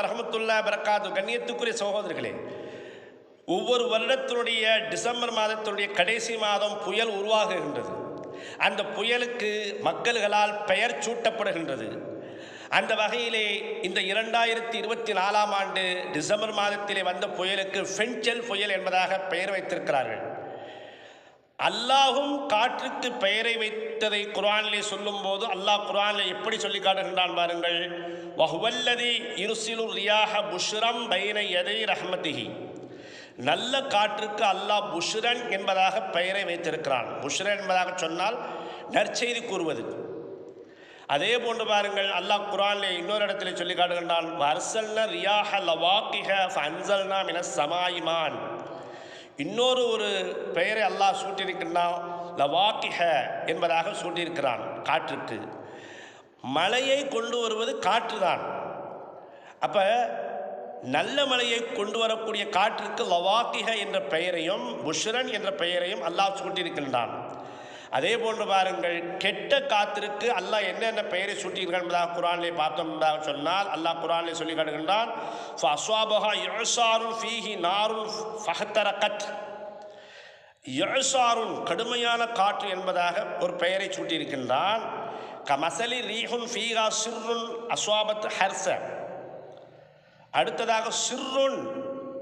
ரஹமத்துல்லாஹி பரக்காத்து. கண்ணியத்துக்குரிய சகோதரர்களே, ஒவ்வொரு வருடத்தினுடைய டிசம்பர் மாதத்தினுடைய கடைசி மாதம் புயல் உருவாகுகின்றது. அந்த புயலுக்கு மக்கள்களால் பெயர் சூட்டப்படுகின்றது. அந்த வகையிலே இந்த 2024ஆம் ஆண்டு டிசம்பர் மாதத்திலே வந்த புயலுக்கு ஃபென்சல் புயல் என்பதாக பெயர் வைத்திருக்கிறார்கள். அல்லாஹும் காற்றுக்கு பெயரை வைத்ததை குர்ஆனிலே சொல்லும் போது அல்லாஹ் குர்ஆனிலே எப்படி சொல்லி காட்டுகின்றான் பாருங்கள். வஹுவல்லதி யுர்சிலு ரியாஹ புஷ்ரம் பைன யதை ரஹ்மதிஹி. நல்ல காற்றுக்கு அல்லாஹ் புஷ்ரன் என்பதாக பெயரை வைத்திருக்கிறான். புஷ்ரன் என்பதாக சொன்னால் நற்செய்தி கூறுவது. அதே போன்று பாருங்கள், அல்லாஹ் குர்ஆனிலே இன்னொரு இடத்திலே சொல்லி காட்டுகின்றான். வர்சல்ன ரியாஹ லவாகிஹ ஃபஅன்ஸல்னா மினஸ் ஸமாஇ மான். இன்னொரு பெயரை அல்லாஹ் சூட்டியிருக்கின்றான். லவாகிஹ என்பதாக சூட்டியிருக்கிறான். காற்றுக்கு மழையை கொண்டு வருவது காற்று தான். அப்போ நல்ல மழையை கொண்டு வரக்கூடிய காற்றுக்கு லவாகிஹ என்ற பெயரையும் புஷ்ரன் என்ற பெயரையும் அல்லாஹ் சூட்டியிருக்கின்றான். அதே போன்று பாருங்கள், கெட்ட காத்திற்கு அல்லாஹ் என்னென்ன பெயரை சூட்டியிருக்கான் என்பதாக குர்ஆனிலே பார்த்தோம் என்பதாக சொன்னால் அல்லாஹ் குர்ஆனிலே சொல்லி காட்டுகின்றான். ஃபஅஸ்வாபஹா இஅசாருன் ஃபீஹி நாருன் ஃபஹ்தரகத். இஅசாருன் கடுமையான காற்று என்பதாக ஒரு பெயரை சூட்டியிருக்கின்றான். கமசலி ரீஹுன் ஃபீஹா சிர்ருன் அஸ்வாபத் ஹர்ஸ. அடுத்ததாக சிர்ருன்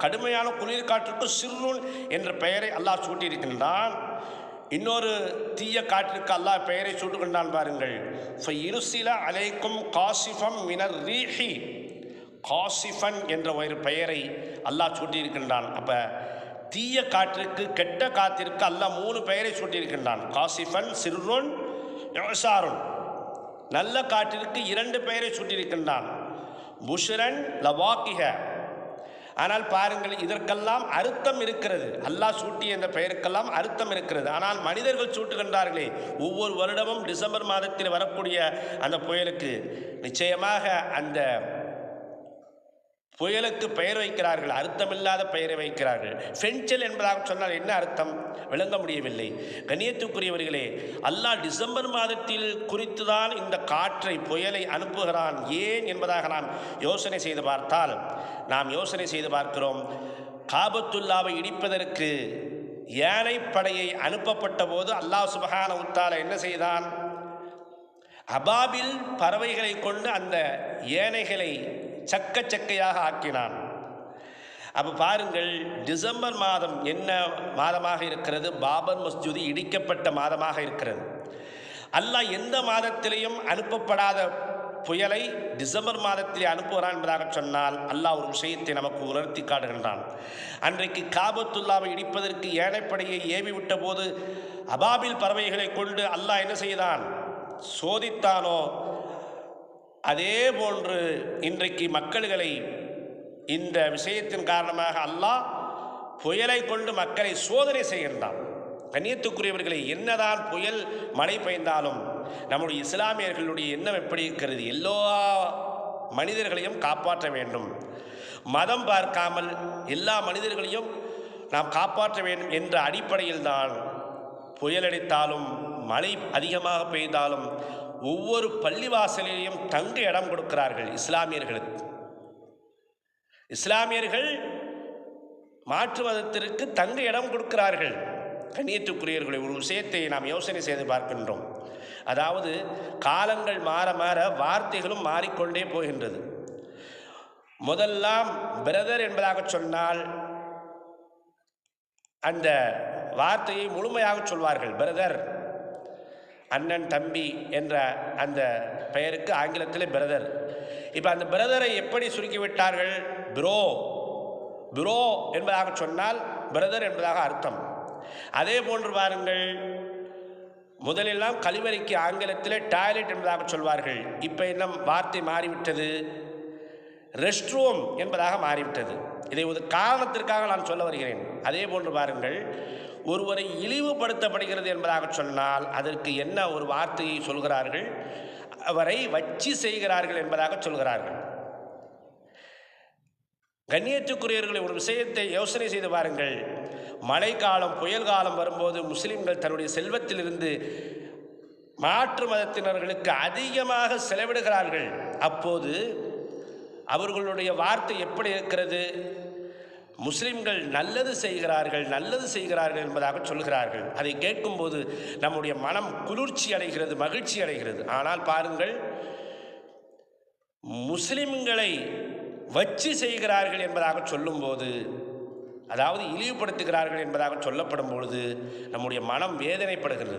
கடுமையான குளிர் காற்றுக்கு சிர்ருன் என்ற பெயரை அல்லாஹ் சூட்டியிருக்கின்றான். இன்னொரு தீய காற்றுக்கு அல்லாஹ் பெயரை சூட்டுகின்றான் பாருங்கள். ஃபயிருசில அலைக்கும் காசிஃபம் மினர் ரீஹி. காசிஃபன் என்ற ஒரு பெயரை அல்லாஹ் சூட்டியிருக்கின்றான். அப்போ தீய காற்றுக்கு கெட்ட காற்றிற்கு அல்லாஹ் 3 பெயரை சூட்டியிருக்கின்றான். காசிஃபன், சிர்ருன், இஅசாருன். நல்ல காற்றிற்கு 2 பெயரை சூட்டியிருக்கின்றான். புஷ்ரன், லவாகிஹ. ஆனால் பாருங்கள், இதற்கெல்லாம் அர்த்தம் இருக்கிறது. அல்லாஹ் சூட்டிய இந்த பெயருக்கெல்லாம் அர்த்தம் இருக்கிறது. ஆனால் மனிதர்கள் சூட்டுகின்றார்களே, ஒவ்வொரு வருடமும் டிசம்பர் மாதத்தில் வரக்கூடிய அந்த புயலுக்கு நிச்சயமாக அந்த புயலுக்கு பெயர் வைக்கிறார்கள், அர்த்தமில்லாத பெயரை வைக்கிறார்கள். ஃபென்சல் என்பதாக சொன்னால் என்ன அர்த்தம் விளங்க முடியவில்லை. கண்ணியத்துக்குரியவர்களே, அல்லாஹ் டிசம்பர் மாதத்தில் குறித்துதான் இந்த காற்றை புயலை அனுப்புகிறான். ஏன் என்பதாக நாம் யோசனை செய்து பார்க்கிறோம். காபத்துல்லாவை இடிப்பதற்கு யானைப்படையை அனுப்பப்பட்ட போது அல்லாஹ் சுப்ஹானஹு வ தஆலா என்ன செய்தான்? அபாபில் பறவைகளை கொண்டு அந்த யானைகளை சக்கையாக ஆக்கினான். அப்போ பாருங்கள், டிசம்பர் மாதம் என்ன மாதமாக இருக்கிறது? பாபர் மஸ்ஜித் இடிக்கப்பட்ட மாதமாக இருக்கிறது. அல்லாஹ் எந்த மாதத்திலையும் அனுப்பப்படாத புயலை டிசம்பர் மாதத்திலே அனுப்புகிறான் என்பதாக சொன்னால் அல்லாஹ் ஒரு விஷயத்தை நமக்கு உணர்த்தி காட்டுகின்றான். அன்றைக்கு காபத்துல்லாவை இடிப்பதற்கு ஏனைப்படையை ஏவி விட்ட போது அபாபில் பறவைகளை கொண்டு அல்லாஹ் என்ன செய்தான்? சோதித்தானோ அதே போன்று இன்றைக்கு மக்கள்களை இந்த விஷயத்தின் காரணமாக அல்லாஹ் புயலை கொண்டு மக்களை சோதனை செய்கின்றான். கண்ணியத்துக்குரியவர்களை, என்னதான் புயல் மழை பெய்ந்தாலும் நம்முடைய இஸ்லாமியர்களுடைய எண்ணம் எப்படி இருக்கிறது? எல்லா மனிதர்களையும் காப்பாற்ற வேண்டும், மதம் பார்க்காமல் எல்லா மனிதர்களையும் நாம் காப்பாற்ற வேண்டும் என்ற அடிப்படையில் தான் புயலடித்தாலும் மழை அதிகமாக பெய்தாலும் ஒவ்வொரு பள்ளிவாசலிலையும் தங்க இடம் கொடுக்கிறார்கள் இஸ்லாமியர்களுக்கு. இஸ்லாமியர்கள் மாற்று மதத்திற்கு தங்க இடம் கொடுக்கிறார்கள். கண்ணியத்துக்குரியவர்களை, ஒரு விஷயத்தை நாம் யோசனை செய்து பார்க்கின்றோம். அதாவது காலங்கள் மாற மாற வார்த்தைகளும் மாறிக்கொண்டே போகின்றது. முதல்லாம் பிரதர் என்பதாக சொன்னால் அந்த வார்த்தையை முழுமையாக சொல்வார்கள். பிரதர், அண்ணன், தம்பி என்ற அந்த பெயருக்கு ஆங்கிலத்தில் பிரதர். இப்போ அந்த பிரதரை எப்படி சுருக்கிவிட்டார்கள்? ப்ரோ என்பதாக சொன்னால் பிரதர் என்பதாக அர்த்தம். அதே போன்று பாருங்கள், முதலெல்லாம் கழிவறைக்கு ஆங்கிலத்தில் டாய்லெட் என்பதாக சொல்வார்கள். இப்போ என்ன வார்த்தை மாறிவிட்டது? ரெஸ்ட் ரூம் என்பதாக மாறிவிட்டது. இதை ஒரு காரணத்திற்காக நான் சொல்ல வருகிறேன். அதே போன்று பாருங்கள், ஒருவரை இழிவுபடுத்தப்படுகிறது என்பதாக சொன்னால் அதற்கு என்ன ஒரு வார்த்தையை சொல்கிறார்கள்? அவரை வச்சு செய்கிறார்கள் என்பதாக சொல்கிறார்கள். கண்ணியத்துக்குரியவர்களை, ஒரு விஷயத்தை யோசனை செய்து பாருங்கள். மழைக்காலம், புயல் காலம் வரும்போது முஸ்லிம்கள் தன்னுடைய செல்வத்திலிருந்து மாற்று மதத்தினர்களுக்கு அதிகமாக செலவிடுகிறார்கள். அப்போது அவர்களுடைய வார்த்தை எப்படி இருக்கிறது? முஸ்லிம்கள் நல்லது செய்கிறார்கள் என்பதாக சொல்கிறார்கள். அதை கேட்கும்போது நம்முடைய மனம் குளிர்ச்சி அடைகிறது, மகிழ்ச்சி அடைகிறது. ஆனால் பாருங்கள், முஸ்லிம்களை வச்சு செய்கிறார்கள் என்பதாக சொல்லும்போது, அதாவது இழிவுபடுத்துகிறார்கள் என்பதாக சொல்லப்படும் பொழுது நம்முடைய மனம் வேதனைப்படுகிறது.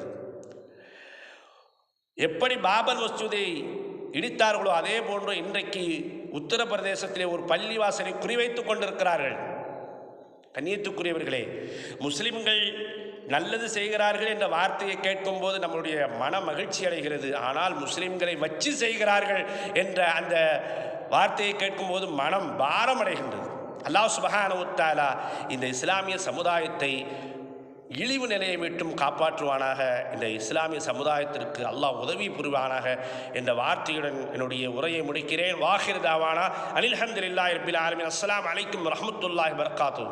எப்படி பாபர் மஸ்ஜிதை இடித்தார்களோ அதே போன்று இன்றைக்கு உத்தரப்பிரதேசத்திலே ஒரு பள்ளிவாசலை குறிவைத்துக் கொண்டிருக்கிறார்கள். கண்ணியத்துக்குரியவர்களே, முஸ்லிம்கள் நல்லது செய்கிறார்கள் என்ற வார்த்தையை கேட்கும்போது நம்முடைய மன மகிழ்ச்சி அடைகிறது. ஆனால் முஸ்லிம்களை வச்சு செய்கிறார்கள் என்ற அந்த வார்த்தையை கேட்கும்போது மனம் பாரம் அடைகின்றது. அல்லாஹ் சுப்ஹானஹு வ தஆலா இந்த இஸ்லாமிய சமுதாயத்தை இழிவு நிலையை விட்டும் காப்பாற்றுவானாக. இந்த இஸ்லாமிய சமுதாயத்திற்கு அல்லாஹ் உதவி புரிவானாக என்ற வார்த்தையுடன் என்னுடைய உரையை முடிக்கிறேன். வாஹிர் தாவானா அனில் ஹம்துலில்லாஹி ரப்பில் ஆலமீன். அஸ்ஸலாமு அலைக்கும் வரஹ்மத்துல்லாஹி வபரகாத்துஹு.